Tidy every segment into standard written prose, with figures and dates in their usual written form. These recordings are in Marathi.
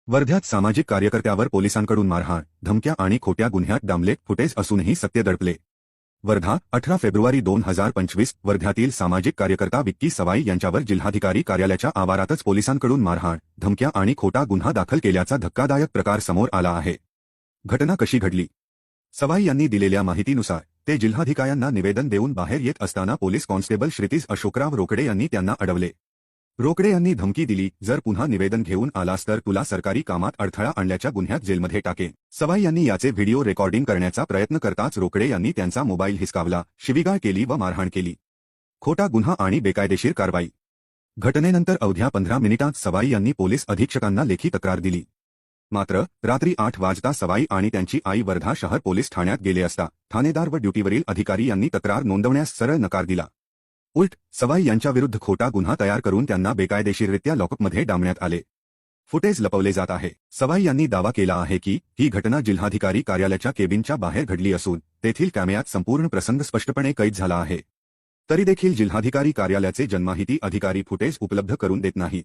वर्ध्यात सामाजिक कार्यकर्त्यावर पोलिसांकडून मारहाण, धमक्या आणि खोट्या गुन्ह्यात डांबले फुटेज असूनही सत्य दडपले. वर्धा 18 फेब्रुवारी 2025 वर्ध्यातील सामाजिक कार्यकर्ता विक्की सवाई यांच्यावर जिल्हाधिकारी कार्यालयाच्या आवारातच पोलिसांकडून मारहाण, धमक्या आणि खोटा गुन्हा दाखल केल्याचा धक्कादायक प्रकार समोर आला आहे. घटना कशी घडली? सवाई यांनी दिलेल्या माहितीनुसार ते जिल्हाधिकाऱ्यांना निवेदन देऊन बाहेर येत असताना पोलीस कॉन्स्टेबल श्रीतीश अशोकराव रोकडे यांनी त्यांना अडवले. रोकडे यांनी धमकी दिली, जर पुन्हा निवेदन घेऊन आलास तर तुला सरकारी कामात अडथळा आणल्याच्या गुन्ह्यात जेलमध्ये टाकेन. सवाई यांनी याचे व्हिडिओ रेकॉर्डिंग करण्याचा प्रयत्न करताच रोकडे यांनी त्यांचा मोबाईल हिसकावला, शिवीगाळ केली व मारहाण केली. खोटा गुन्हा आणि बेकायदेशीर कारवाई. घटनेनंतर अवघ्या 15 मिनिटांत सवाई यांनी पोलीस अधीक्षकांना लेखी तक्रार दिली. मात्र रात्री 8 वाजता सवाई आणि त्यांची आई वर्धा शहर पोलीस ठाण्यात गेले असता ठाणेदार व ड्युटीवरील अधिकारी यांनी तक्रार नोंदवण्यास सरळ नकार दिला. उलट सवाई यांच्याविरुद्ध खोटा गुन्हा तयार करून त्यांना बेकायदेशीररित्या लॉकअपमध्ये डांबण्यात आले. फुटेज लपवले जात आहे. सवाई यांनी दावा केला आहे की ही घटना जिल्हाधिकारी कार्यालयाच्या केबिनच्या बाहेर घडली असून तेथील कॅमेऱ्यात संपूर्ण प्रसंग स्पष्टपणे कैद झाला आहे. तरी देखील जिल्हाधिकारी कार्यालयाचे जनमाहिती अधिकारी फुटेज उपलब्ध करून देत नाहीत.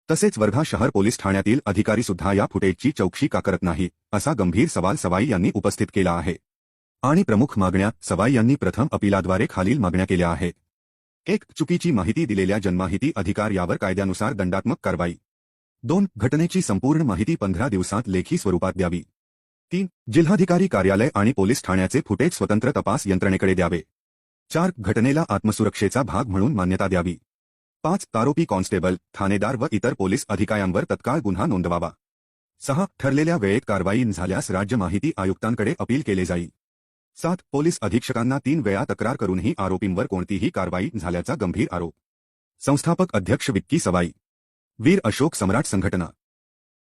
तसेच वर्धा शहर पोलीस ठाण्यातील अधिकारी सुद्धा या फुटेजची चौकशी का करत नाहीत, असा गंभीर सवाल सवाई यांनी उपस्थित केला आहे. आणि प्रमुख मागण्या. सवाई यांनी प्रथम अपिलाद्वारे खालील मागण्या केल्या आहेत. 1. चुकीची माहिती दिलेल्या जनमाहिती अधिकार यावर कायद्यानुसार दंडात्मक कारवाई. 2. घटनेची संपूर्ण माहिती 15 दिवसांत लेखी स्वरूपात द्यावी. 3. जिल्हाधिकारी कार्यालय आणि पोलीस ठाण्याचे फुटेज स्वतंत्र तपास यंत्रणेकडे द्यावे. 4. घटनेला आत्मसुरक्षेचा भाग म्हणून मान्यता द्यावी. 5. आरोपी कॉन्स्टेबल, ठाणेदार व इतर पोलीस अधिकाऱ्यांवर तत्काळ गुन्हा नोंदवावा. 6. ठरलेल्या वेळेत कारवाई झाल्यास राज्य माहिती आयुक्तांकडे अपील केले जाईल. 7. पोलीस अधीक्षकांना 3 वेळा तक्रार करूनही आरोपींवर कोणतीही कारवाई झाल्याचा गंभीर आरोप. संस्थापक अध्यक्ष विक्की सवाई. वीर अशोक सम्राट संघटना.